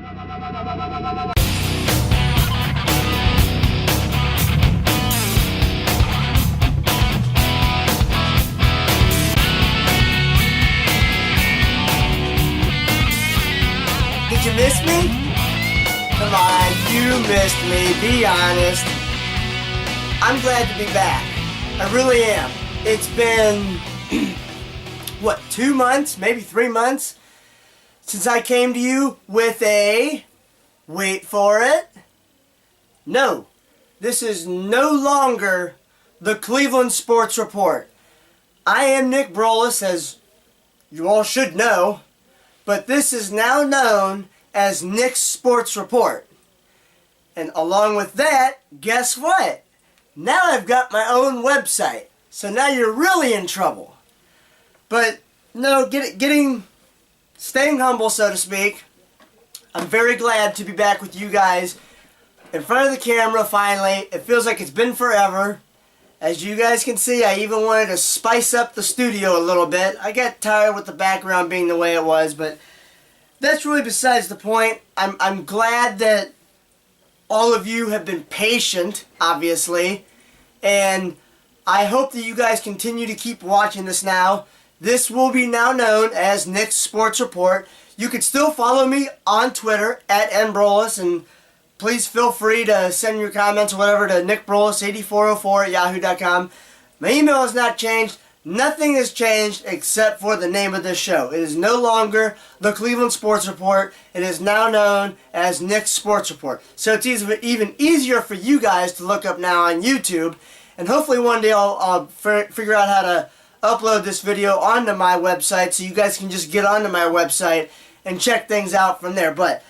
Did you miss me? Come on, you missed me, be honest. I'm glad to be back. I really am. It's been, what, 2 months, maybe 3 months, since I came to you with a, wait for it, no, this is no longer the Cleveland Sports Report. I am Nick Brolis, as you all should know, but this is now known as Nick's Sports Report. And along with that, guess what? Now I've got my own website. So now you're really in trouble. But no, staying humble, so to speak. I'm very glad to be back with you guys in front of the camera finally. It feels like it's been forever. As you guys can see, I even wanted to spice up the studio a little bit. I got tired with the background being the way it was, but that's really besides the point. I'm glad that all of you have been patient, obviously, and I hope that you guys continue to keep watching this now. This will be now known as Nick's Sports Report. You can still follow me on Twitter at nbrolis, and please feel free to send your comments or whatever to nickbrolis8404@yahoo.com. My email has not changed. Nothing has changed except for the name of this show. It is no longer the Cleveland Sports Report. It is now known as Nick's Sports Report. So it's even easier for you guys to look up now on YouTube. And hopefully one day I'll figure out how to upload this video onto my website so you guys can just get onto my website and check things out from there. But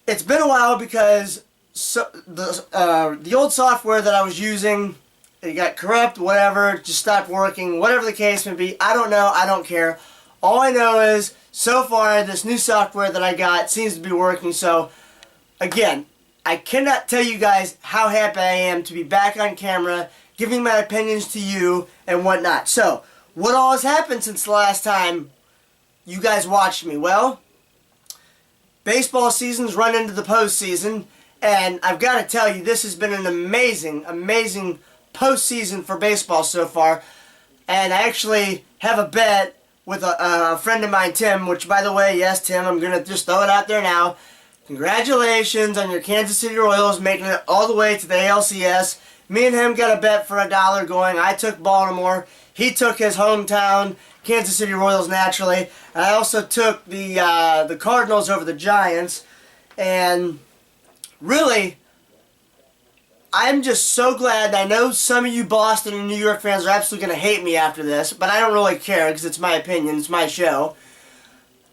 it's been a while because the old software that I was using, it got corrupt, whatever, just stopped working, whatever the case may be. I don't know, I don't care. All I know is, so far, this new software that I got seems to be working. So, again, I cannot tell you guys how happy I am to be back on camera, giving my opinions to you and whatnot. So, what all has happened since the last time you guys watched me? Well, baseball season's run into the postseason, and I've got to tell you, this has been an amazing, amazing postseason for baseball so far. And I actually have a bet with a friend of mine, Tim, which, by the way, yes, Tim, I'm going to just throw it out there now. Congratulations on your Kansas City Royals making it all the way to the ALCS. Me and him got a bet for $1 going. I took Baltimore. He took his hometown, Kansas City Royals, naturally. I also took the Cardinals over the Giants. And really, I'm just so glad. I know some of you Boston and New York fans are absolutely going to hate me after this, but I don't really care because it's my opinion. It's my show.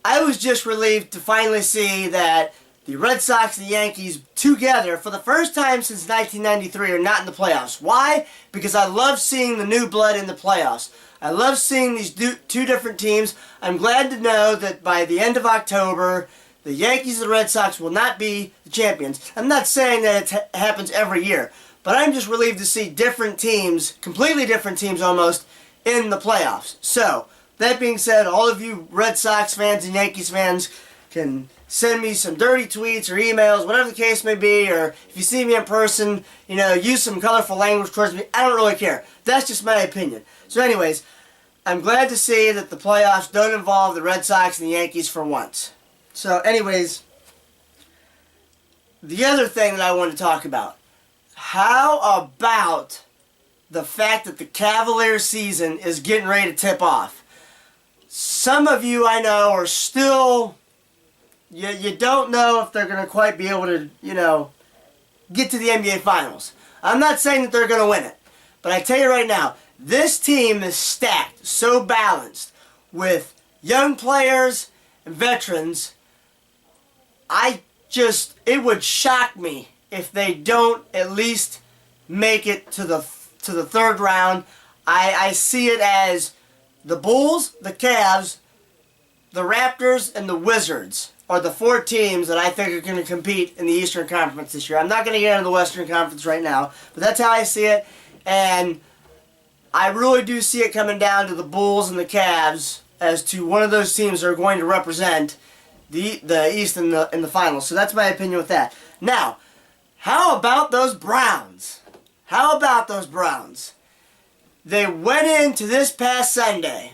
I was just relieved to finally see that the Red Sox and the Yankees together for the first time since 1993 are not in the playoffs. Why? Because I love seeing the new blood in the playoffs. I love seeing these two different teams. I'm glad to know that by the end of October, the Yankees and the Red Sox will not be the champions. I'm not saying that it happens every year, but I'm just relieved to see different teams, completely different teams almost, in the playoffs. So, that being said, all of you Red Sox fans and Yankees fans can send me some dirty tweets or emails, whatever the case may be, or if you see me in person, use some colorful language towards me. I don't really care. That's just my opinion. So anyways, I'm glad to see that the playoffs don't involve the Red Sox and the Yankees for once. So anyways, the other thing that I want to talk about. How about the fact that the Cavaliers season is getting ready to tip off? Some of you I know are still, you don't know if they're going to quite be able to, get to the NBA Finals. I'm not saying that they're going to win it. But I tell you right now, this team is stacked, so balanced, with young players and veterans. It would shock me if they don't at least make it to the third round. I see it as the Bulls, the Cavs, the Raptors, and the Wizards are the 4 teams that I think are going to compete in the Eastern Conference this year. I'm not going to get into the Western Conference right now, but that's how I see it. And I really do see it coming down to the Bulls and the Cavs as to one of those teams that are going to represent the East in the finals. So that's my opinion with that. Now, how about those Browns? How about those Browns? They went into this past Sunday.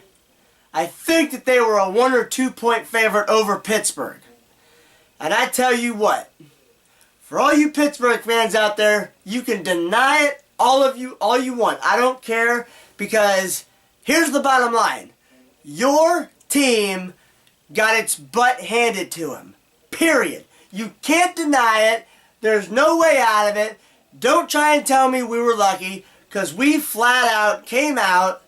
I think that they were a 1 or 2 point favorite over Pittsburgh. And I tell you what, for all you Pittsburgh fans out there, you can deny it, all you want. I don't care, because here's the bottom line. Your team got its butt handed to them. Period. You can't deny it. There's no way out of it. Don't try and tell me we were lucky, because we flat out came out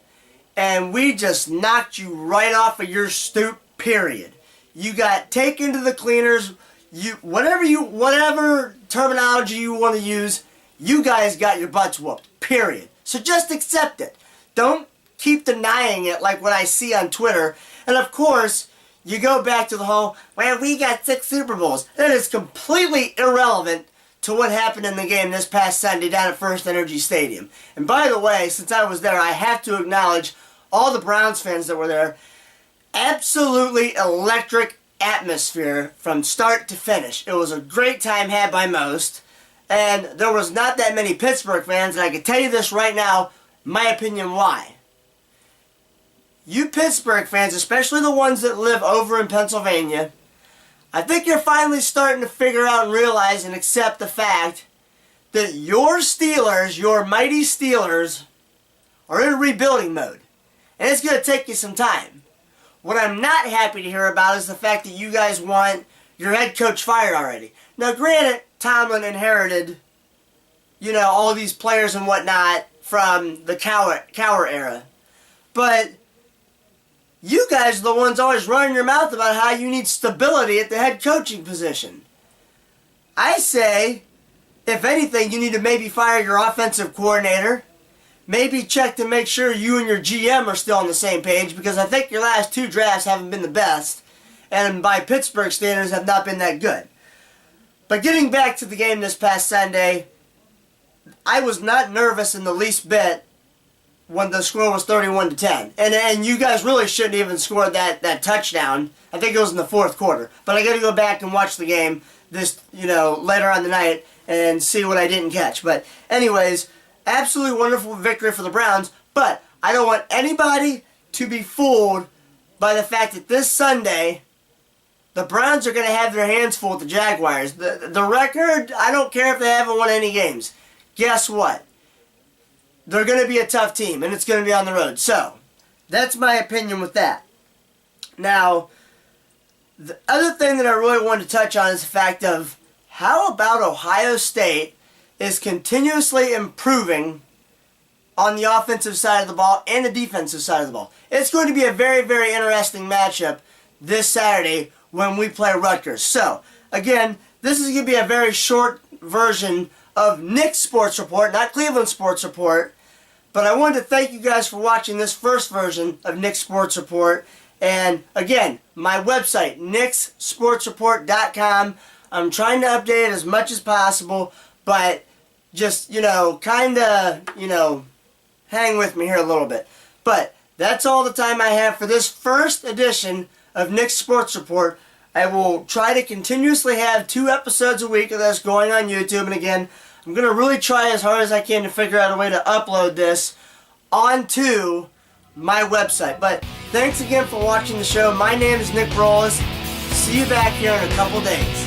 and we just knocked you right off of your stoop, period. You got taken to the cleaners. Whatever terminology you want to use, you guys got your butts whooped, period. So just accept it. Don't keep denying it like what I see on Twitter. And of course, you go back to the whole, well, we got 6 Super Bowls. That is completely irrelevant to what happened in the game this past Sunday down at First Energy Stadium. And by the way, since I was there, I have to acknowledge all the Browns fans that were there. Absolutely electric atmosphere from start to finish. It was a great time had by most. And there was not that many Pittsburgh fans, and I can tell you this right now, my opinion why. You Pittsburgh fans, especially the ones that live over in Pennsylvania, I think you're finally starting to figure out and realize and accept the fact that your Steelers, your mighty Steelers, are in rebuilding mode. And it's going to take you some time. What I'm not happy to hear about is the fact that you guys want your head coach fired already. Now granted, Tomlin inherited, all these players and whatnot from the Cowher era. But you guys are the ones always running your mouth about how you need stability at the head coaching position. I say, if anything, you need to maybe fire your offensive coordinator. Maybe check to make sure you and your GM are still on the same page, because I think your last 2 drafts haven't been the best, and by Pittsburgh standards have not been that good. But getting back to the game this past Sunday, I was not nervous in the least bit when the score was 31-10. And you guys really shouldn't even score that touchdown. I think it was in the 4th quarter. But I got to go back and watch the game later on the night and see what I didn't catch. But anyways, absolutely wonderful victory for the Browns. But I don't want anybody to be fooled by the fact that this Sunday the Browns are going to have their hands full with the Jaguars. The record, I don't care if they haven't won any games. Guess what? They're going to be a tough team, and it's going to be on the road. So, that's my opinion with that. Now, the other thing that I really wanted to touch on is the fact of how about Ohio State is continuously improving on the offensive side of the ball and the defensive side of the ball. It's going to be a very, very interesting matchup this Saturday when we play Rutgers. So, again, this is going to be a very short version of Nick's Sports Report, not Cleveland Sports Report. But I wanted to thank you guys for watching this first version of Nick's Sports Report. And again, my website, nicksportsreport.com. I'm trying to update it as much as possible, but just, kind of, hang with me here a little bit. But that's all the time I have for this first edition of Nick's Sports Report. I will try to continuously have 2 episodes a week of this going on YouTube. And again, I'm going to really try as hard as I can to figure out a way to upload this onto my website. But thanks again for watching the show. My name is Nick Brolis. See you back here in a couple days.